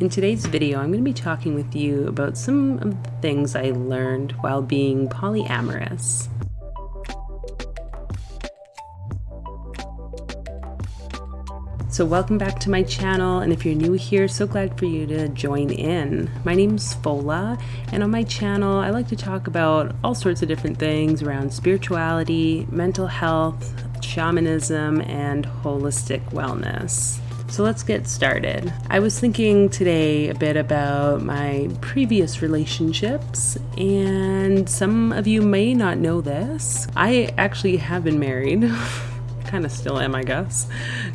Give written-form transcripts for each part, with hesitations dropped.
In today's video, I'm going to be talking with you about some of the things I learned while being polyamorous. So welcome back to my channel, and if you're new here, so glad for you to join in. My name's Fola, and on my channel I like to talk about all sorts of different things around spirituality, mental health, shamanism, and holistic wellness. So let's get started. I was thinking today a bit about my previous relationships, and some of you may not know this. I actually have been married. Kind of still am, I guess,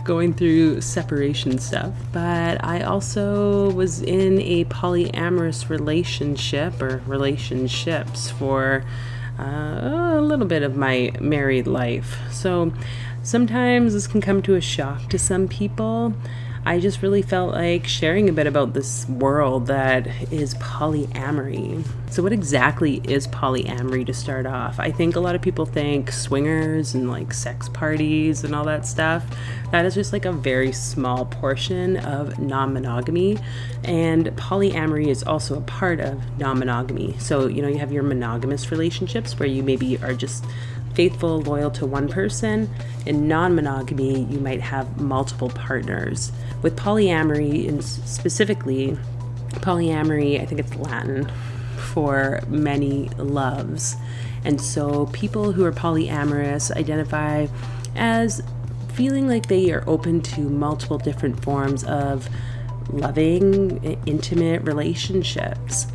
going through separation stuff. But I also was in a polyamorous relationship or relationships for a little bit of my married life. So sometimes this can come to a shock to some people. I just really felt like sharing a bit about this world that is polyamory. So what exactly is polyamory to start off? I think a lot of people think swingers and like sex parties and all that stuff. That is just like a very small portion of non-monogamy, and polyamory is also a part of non-monogamy. So, you have your monogamous relationships where you maybe are just faithful, loyal to one person. In non-monogamy, you might have multiple partners. With polyamory, and specifically, polyamory, I think it's Latin for many loves. And so people who are polyamorous identify as feeling like they are open to multiple different forms of loving, intimate relationships.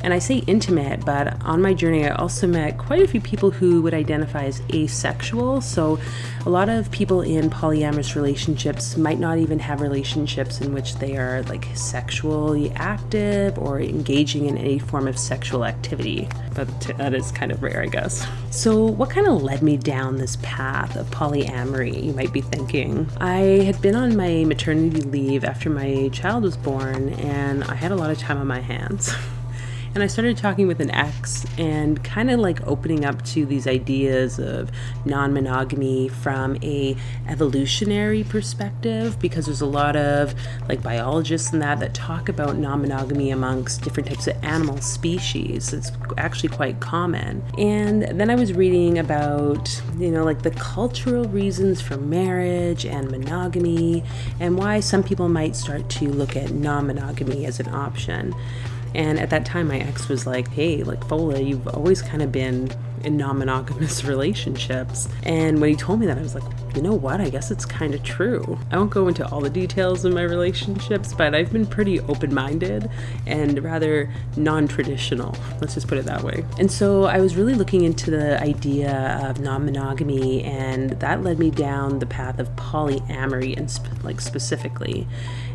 And I say intimate, but on my journey, I also met quite a few people who would identify as asexual. So a lot of people in polyamorous relationships might not even have relationships in which they are like sexually active or engaging in any form of sexual activity. But that is kind of rare, I guess. So what kind of led me down this path of polyamory, you might be thinking? I had been on my maternity leave after my child was born, and I had a lot of time on my hands. And I started talking with an ex and kind of like opening up to these ideas of non-monogamy from a evolutionary perspective, because there's a lot of like biologists and that talk about non-monogamy amongst different types of animal species. It's actually quite common. And then I was reading about, like the cultural reasons for marriage and monogamy and why some people might start to look at non-monogamy as an option. And at that time, my ex was like, hey, like, Fola, you've always kind of been in non-monogamous relationships. And when he told me that, I was like, you know what? I guess it's kind of true. I won't go into all the details of my relationships, but I've been pretty open-minded and rather non-traditional. Let's just put it that way. And so I was really looking into the idea of non-monogamy, and that led me down the path of polyamory, and specifically.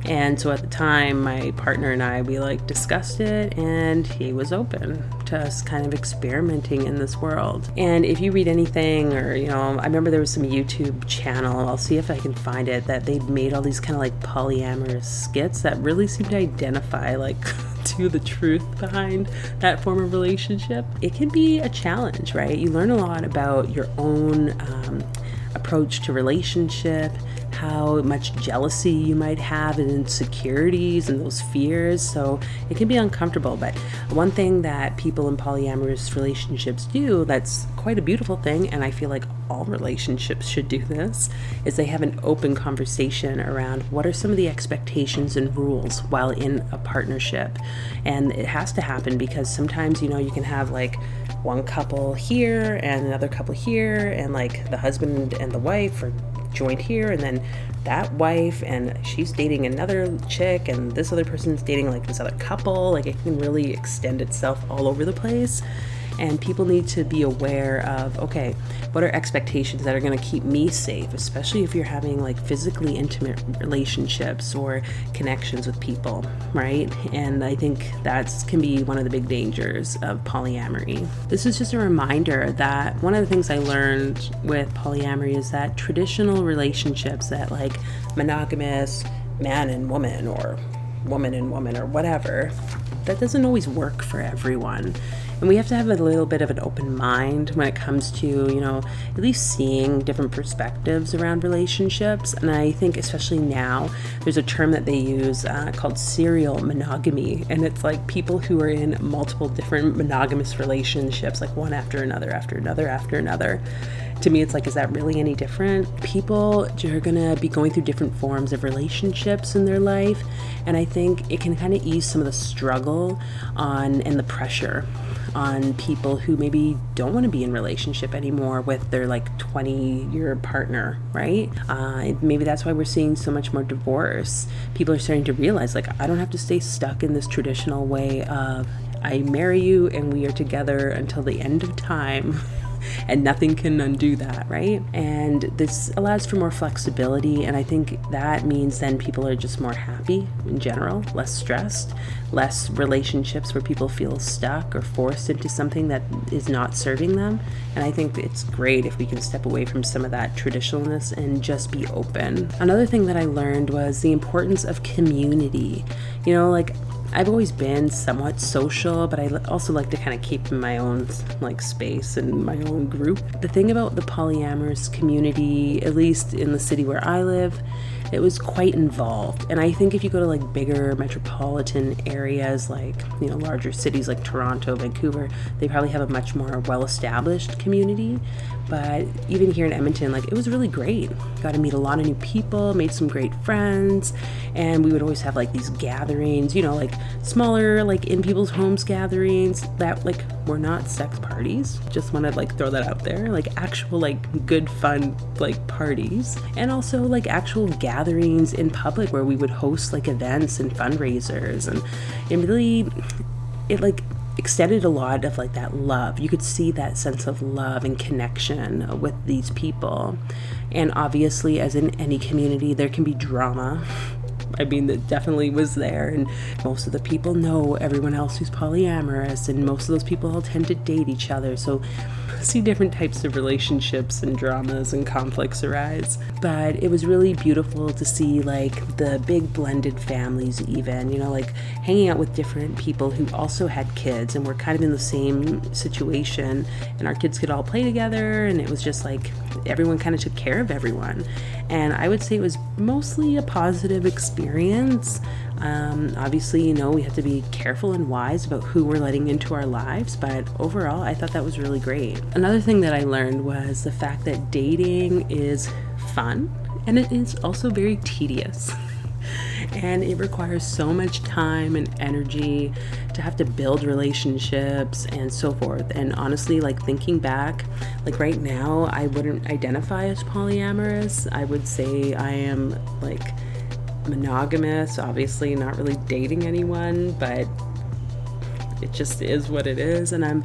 And so at the time, my partner and I, we discussed it, and he was open to us kind of experimenting in this world. And if you read anything, or, I remember there was some YouTube channel, I'll see if I can find it, that they'd made all these kind of polyamorous skits that really seem to identify to the truth behind that form of relationship. It can be a challenge, right? You learn a lot about your own approach to relationship, how much jealousy you might have, and insecurities and those fears. So it can be uncomfortable. But one thing that people in polyamorous relationships do that's quite a beautiful thing, and I feel like all relationships should do this, is they have an open conversation around what are some of the expectations and rules while in a partnership. And it has to happen because sometimes, you can have one couple here and another couple here, and the husband and the wife are joined here, and then that wife and she's dating another chick, and this other person's dating this other couple. It can really extend itself all over the place. And people need to be aware of, okay, what are expectations that are going to keep me safe, especially if you're having physically intimate relationships or connections with people, right? And I think that can be one of the big dangers of polyamory. This is just a reminder that one of the things I learned with polyamory is that traditional relationships that monogamous man and woman, or woman and woman or whatever, that doesn't always work for everyone. And we have to have a little bit of an open mind when it comes to, you know, at least seeing different perspectives around relationships. And I think especially now, there's a term that they use called serial monogamy. And it's like people who are in multiple different monogamous relationships, like one after another, after another, after another. To me, it's like, is that really any different? People are going to be going through different forms of relationships in their life. And I think it can kind of ease some of the struggle and the pressure on people who maybe don't want to be in relationship anymore with their like 20-year partner, right? Maybe that's why we're seeing so much more divorce. People are starting to realize, like, I don't have to stay stuck in this traditional way of I marry you and we are together until the end of time. And nothing can undo that, right? And this allows for more flexibility, and I think that means then people are just more happy in general, less stressed, less relationships where people feel stuck or forced into something that is not serving them. And I think it's great if we can step away from some of that traditionalness and just be open. Another thing that I learned was the importance of community. You know, like, I've always been somewhat social, but I also like to kind of keep in my own like space and my own group. The thing about the polyamorous community, at least in the city where I live, it was quite involved. And I think if you go to like bigger metropolitan areas, like, you know, larger cities like Toronto, Vancouver, they probably have a much more well-established community. But even here in Edmonton, like, it was really great. Got to meet a lot of new people, made some great friends, and we would always have like these gatherings, you know, like smaller, like in people's homes gatherings that like were not sex parties. Just want to like throw that out there, like actual like good fun like parties, and also like actual gatherings in public where we would host like events and fundraisers, and it like extended a lot of like that love. You could see that sense of love and connection with these people. And obviously, as in any community, there can be drama. I mean, that definitely was there, and most of the people know everyone else who's polyamorous, and most of those people all tend to date each other, so see different types of relationships and dramas and conflicts arise. But it was really beautiful to see like the big blended families, even, you know, like hanging out with different people who also had kids and were kind of in the same situation, and our kids could all play together, and it was just like everyone kind of took care of everyone. And I would say it was mostly a positive experience. Obviously, you know, we have to be careful and wise about who we're letting into our lives, but overall, I thought that was really great. Another thing that I learned was the fact that dating is fun, and it is also very tedious. And it requires so much time and energy to have to build relationships and so forth. And honestly, like thinking back, like right now, I wouldn't identify as polyamorous. I would say I am like monogamous, obviously not really dating anyone, but it just is what it is. And I'm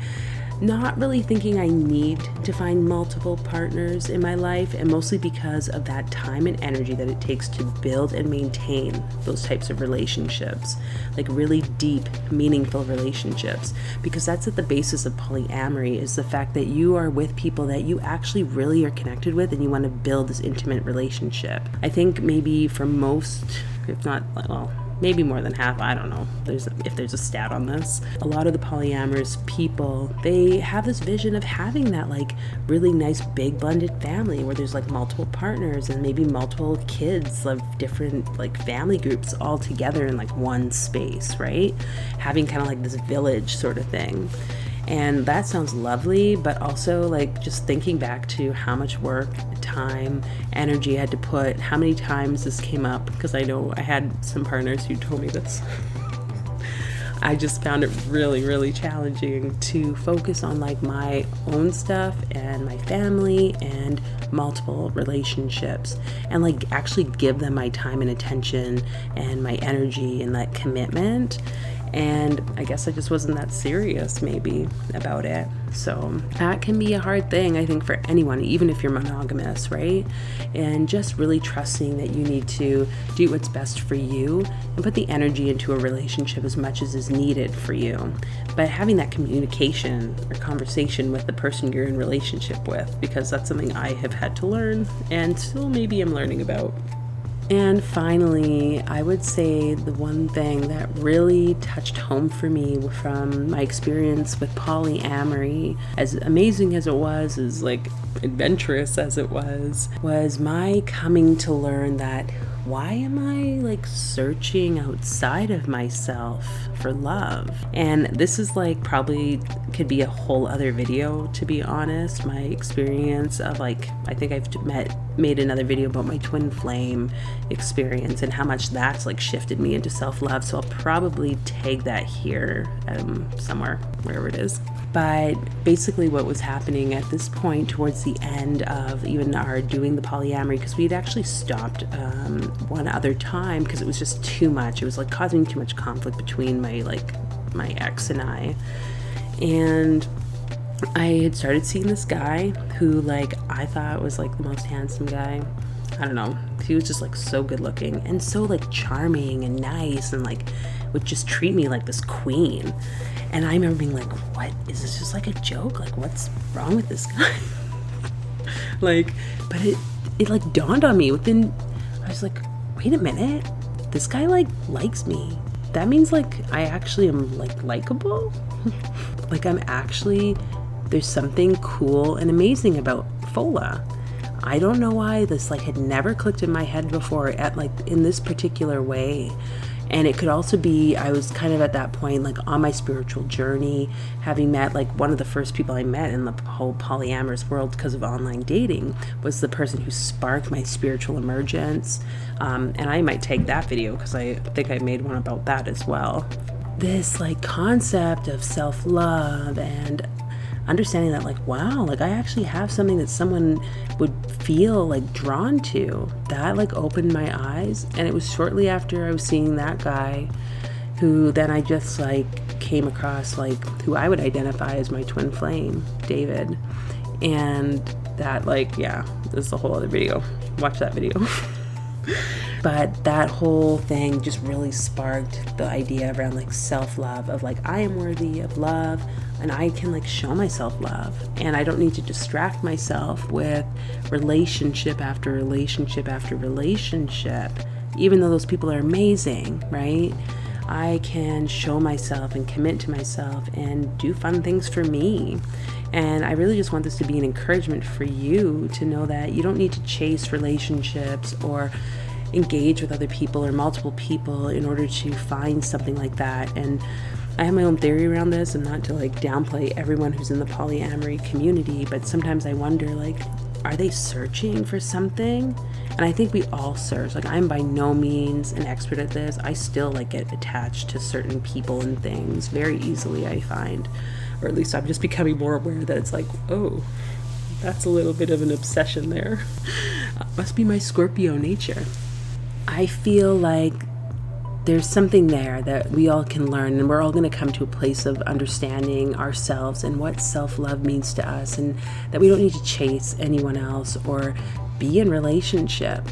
not really thinking I need to find multiple partners in my life, and mostly because of that time and energy that it takes to build and maintain those types of relationships, like really deep, meaningful relationships, because that's at the basis of polyamory, is the fact that you are with people that you actually really are connected with, and you want to build this intimate relationship. I think maybe for most, if not, well, maybe more than half, I don't know, if there's a stat on this. A lot of the polyamorous people, they have this vision of having that like really nice big blended family where there's like multiple partners and maybe multiple kids of different like family groups all together in like one space, right? Having kind of like this village sort of thing. And that sounds lovely, but also like just thinking back to how much work, time, energy I had to put, how many times this came up, because I know I had some partners who told me this. I just found it really, really challenging to focus on like my own stuff and my family and multiple relationships, and like actually give them my time and attention and my energy and that commitment. And I guess I just wasn't that serious maybe about it. So that can be a hard thing, I think, for anyone, even if you're monogamous, right? And just really trusting that you need to do what's best for you and put the energy into a relationship as much as is needed for you. But having that communication or conversation with the person you're in relationship with, because that's something I have had to learn and still maybe I'm learning about. And finally, I would say the one thing that really touched home for me from my experience with polyamory, as amazing as it was, as like adventurous as it was my coming to learn that why am I like searching outside of myself for love? And this is like probably could be a whole other video, to be honest. My experience of like, I think I've made another video about my twin flame experience and how much that's like shifted me into self-love. So I'll probably tag that here somewhere, wherever it is. But basically what was happening at this point towards the end of even our doing the polyamory, because we'd actually stopped one other time because it was just too much. It was like causing too much conflict between my ex and I. And I had started seeing this guy who like I thought was like the most handsome guy. I don't know. He was just like so good looking and so like charming and nice and like would just treat me like this queen. And I remember being like, what? Is this just like a joke? Like, what's wrong with this guy? Like, but it like dawned on me within, I was like, wait a minute. This guy like likes me. That means like I actually am like likable. Like I'm actually, there's something cool and amazing about Fola. I don't know why this like had never clicked in my head before at like in this particular way. And it could also be, I was kind of at that point, like on my spiritual journey, having met like one of the first people I met in the whole polyamorous world because of online dating was the person who sparked my spiritual emergence. And I might take that video because I think I made one about that as well. This like concept of self-love and understanding that like, wow, like I actually have something that someone would feel like drawn to, that like opened my eyes. And it was shortly after I was seeing that guy who then I just like came across like who I would identify as my twin flame, David. And that like, yeah, this is a whole other video. Watch that video. But that whole thing just really sparked the idea around like self-love of like, I am worthy of love and I can like show myself love and I don't need to distract myself with relationship after relationship after relationship, even though those people are amazing, right? I can show myself and commit to myself and do fun things for me. And I really just want this to be an encouragement for you to know that you don't need to chase relationships or engage with other people or multiple people in order to find something like that. And I have my own theory around this, and not to like downplay everyone who's in the polyamory community, but sometimes I wonder like, are they searching for something? And I think we all search. Like I'm by no means an expert at this. I still like get attached to certain people and things very easily, I find. Or at least I'm just becoming more aware that it's like, oh, that's a little bit of an obsession there. Must be my Scorpio nature. I feel like there's something there that we all can learn, and we're all going to come to a place of understanding ourselves and what self-love means to us, and that we don't need to chase anyone else or be in relationship.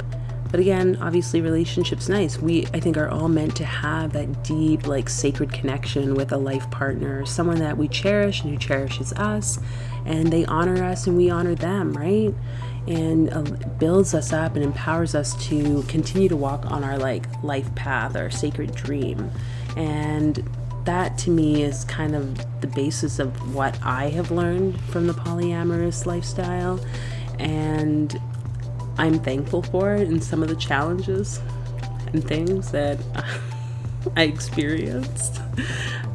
But again, obviously relationship's nice. I think are all meant to have that deep, like sacred connection with a life partner, someone that we cherish and who cherishes us, and they honor us and we honor them, right? And builds us up and empowers us to continue to walk on our like life path, our sacred dream. And that to me is kind of the basis of what I have learned from the polyamorous lifestyle. And I'm thankful for it and some of the challenges and things that I experienced.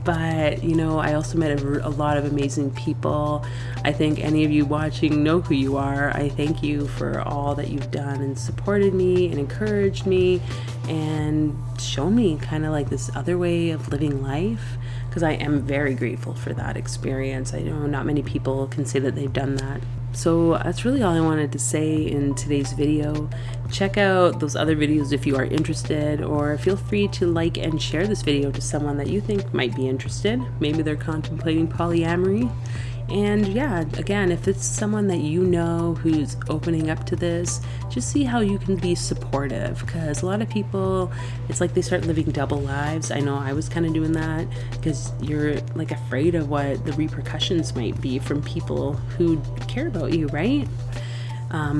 But, you know, I also met a lot of amazing people. I think any of you watching know who you are. I thank you for all that you've done and supported me and encouraged me and shown me kind of like this other way of living life, because I am very grateful for that experience. I know not many people can say that they've done that. So that's really all I wanted to say in today's video. Check out those other videos if you are interested, or feel free to like and share this video to someone that you think might be interested. Maybe they're contemplating polyamory. And yeah, again, if it's someone that you know who's opening up to this, just see how you can be supportive, because a lot of people, it's like they start living double lives. I know I was kind of doing that because you're like afraid of what the repercussions might be from people who care about you, right?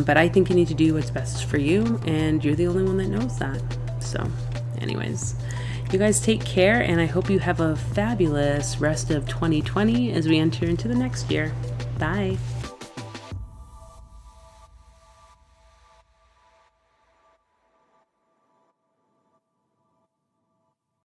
But I think you need to do what's best for you, and you're the only one that knows that. So anyways, you guys take care, and I hope you have a fabulous rest of 2020 as we enter into the next year. Bye.